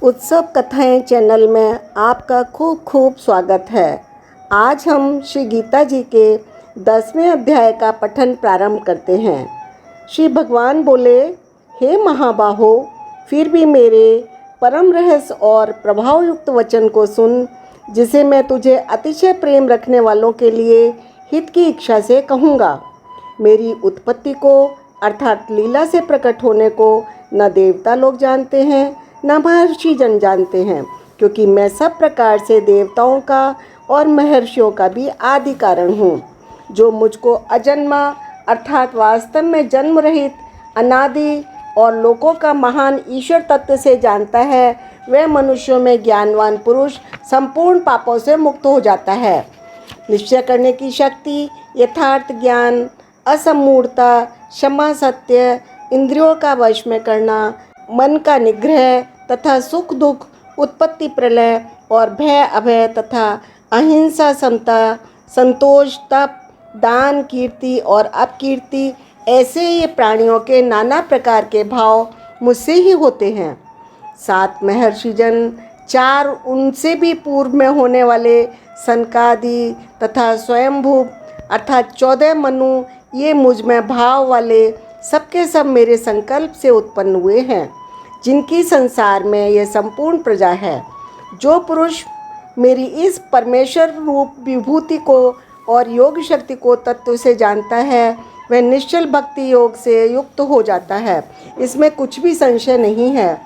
उत्सव कथाएं चैनल में आपका खूब खूब स्वागत है। आज हम श्री गीता जी के 10वें अध्याय का पठन प्रारंभ करते हैं। श्री भगवान बोले, हे महाबाहो, फिर भी मेरे परम रहस्य और प्रभावयुक्त वचन को सुन, जिसे मैं तुझे अतिशय प्रेम रखने वालों के लिए हित की इच्छा से कहूँगा। मेरी उत्पत्ति को अर्थात लीला से प्रकट होने को न देवता लोग जानते हैं न महर्षि जन जानते हैं, क्योंकि मैं सब प्रकार से देवताओं का और महर्षियों का भी आदि कारण हूँ। जो मुझको अजन्मा अर्थात वास्तव में जन्म रहित अनादि और लोकों का महान ईश्वर तत्व से जानता है, वह मनुष्यों में ज्ञानवान पुरुष संपूर्ण पापों से मुक्त हो जाता है। निश्चय करने की शक्ति, यथार्थ ज्ञान, असमूढ़ता, क्षमा, सत्य, इंद्रियों का वश में करना, मन का निग्रह तथा सुख दुख, उत्पत्ति प्रलय और भय अभय तथा अहिंसा, समता, संतोष, तप, दान, कीर्ति और अपकीर्ति, ऐसे ये प्राणियों के नाना प्रकार के भाव मुझसे ही होते हैं। 7 महर्षि जन, 4 उनसे भी पूर्व में होने वाले सनकादि तथा स्वयंभू अर्थात 14 मनु, ये मुझ में भाव वाले सबके सब मेरे संकल्प से उत्पन्न हुए हैं, जिनकी संसार में यह संपूर्ण प्रजा है। जो पुरुष मेरी इस परमेश्वर रूप विभूति को और योग शक्ति को तत्व से जानता है, वह निश्चल भक्ति योग से युक्त हो जाता है। इसमें कुछ भी संशय नहीं है।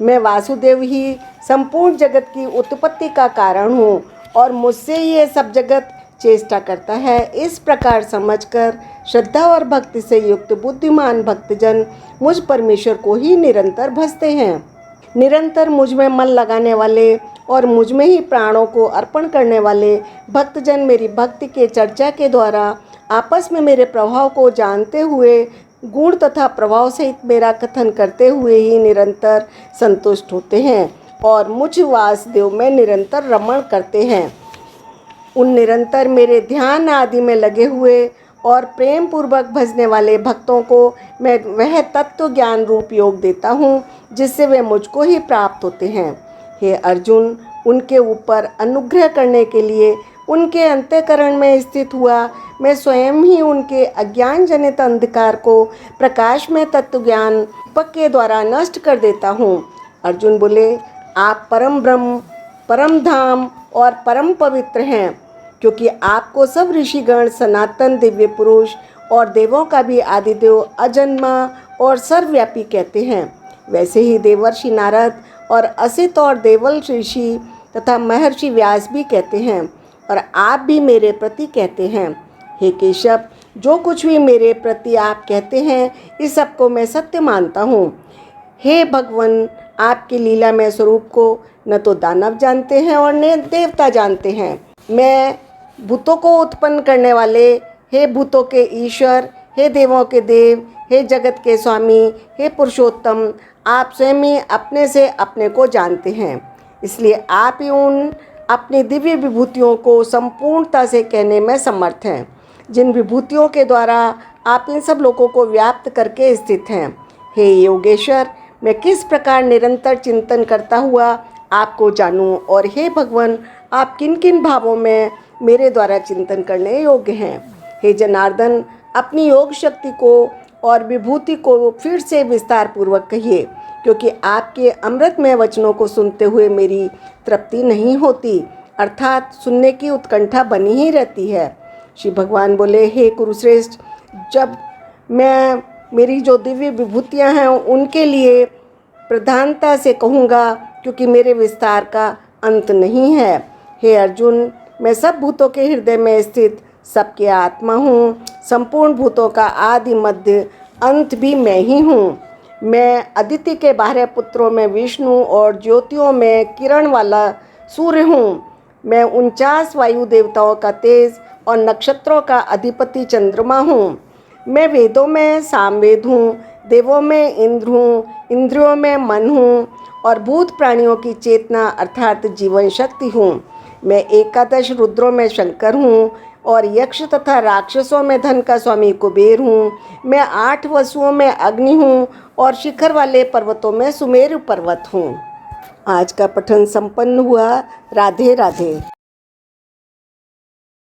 मैं वासुदेव ही संपूर्ण जगत की उत्पत्ति का कारण हूँ और मुझसे ये सब जगत चेष्टा करता है। इस प्रकार समझकर श्रद्धा और भक्ति से युक्त बुद्धिमान भक्तजन मुझ परमेश्वर को ही निरंतर भजते हैं। निरंतर मुझ में मन लगाने वाले और मुझ में ही प्राणों को अर्पण करने वाले भक्तजन मेरी भक्ति के चर्चा के द्वारा आपस में मेरे प्रभाव को जानते हुए गुण तथा प्रभाव सहित मेरा कथन करते हुए ही निरंतर संतुष्ट होते हैं और मुझ वासुदेव में निरंतर रमण करते हैं। उन निरंतर मेरे ध्यान आदि में लगे हुए और प्रेम पूर्वक भजने वाले भक्तों को मैं वह तत्व ज्ञान रूप योग देता हूँ, जिससे वे मुझको ही प्राप्त होते हैं। हे अर्जुन, उनके ऊपर अनुग्रह करने के लिए उनके अंतःकरण में स्थित हुआ मैं स्वयं ही उनके अज्ञान जनित अंधकार को प्रकाश में तत्व ज्ञान दीपक के द्वारा नष्ट कर देता हूँ। अर्जुन बोले, आप परम ब्रह्म, परम धाम और परम पवित्र हैं, क्योंकि आपको सब ऋषिगण सनातन दिव्य पुरुष और देवों का भी आदिदेव अजन्मा और सर्वव्यापी कहते हैं। वैसे ही देवर्षि नारद और असित और देवल ऋषि तथा महर्षि व्यास भी कहते हैं, और आप भी मेरे प्रति कहते हैं। हे केशव, जो कुछ भी मेरे प्रति आप कहते हैं, इस सब को मैं सत्य मानता हूँ। हे भगवान, आपकी लीला में स्वरूप को न तो दानव जानते हैं और न देवता जानते हैं। मैं भूतों को उत्पन्न करने वाले, हे भूतों के ईश्वर, हे देवों के देव, हे जगत के स्वामी, हे पुरुषोत्तम, आप स्वयं ही अपने से अपने को जानते हैं। इसलिए आप ही उन अपनी दिव्य विभूतियों को संपूर्णता से कहने में समर्थ हैं, जिन विभूतियों के द्वारा आप इन सब लोगों को व्याप्त करके स्थित हैं। हे योगेश्वर, मैं किस प्रकार निरंतर चिंतन करता हुआ आपको जानूं, और हे भगवान, आप किन किन भावों में मेरे द्वारा चिंतन करने योग्य हैं। हे जनार्दन, अपनी योग शक्ति को और विभूति को फिर से विस्तार पूर्वक कहिए, क्योंकि आपके अमृतमय वचनों को सुनते हुए मेरी तृप्ति नहीं होती, अर्थात सुनने की उत्कंठा बनी ही रहती है। श्री भगवान बोले, हे कुरुश्रेष्ठ, जब मैं मेरी जो दिव्य विभूतियाँ हैं उनके लिए प्रधानता से कहूँगा, क्योंकि मेरे विस्तार का अंत नहीं है। हे अर्जुन, मैं सब भूतों के हृदय में स्थित सबके आत्मा हूँ। संपूर्ण भूतों का आदि मध्य अंत भी मैं ही हूँ। मैं अदिति के 12 पुत्रों में विष्णु और ज्योतियों में किरण वाला सूर्य हूँ। मैं 49 वायु देवताओं का तेज और नक्षत्रों का अधिपति चंद्रमा हूँ। मैं वेदों में सामवेद हूँ, देवों में इंद्र हूँ, इंद्रियों में मन हूँ और भूत प्राणियों की चेतना अर्थात जीवन शक्ति हूँ। मैं 11 रुद्रों में शंकर हूँ और यक्ष तथा राक्षसों में धन का स्वामी कुबेर हूँ। मैं 8 वसुओं में अग्नि हूँ और शिखर वाले पर्वतों में सुमेरु पर्वत हूँ। आज का पठन संपन्न हुआ। राधे राधे।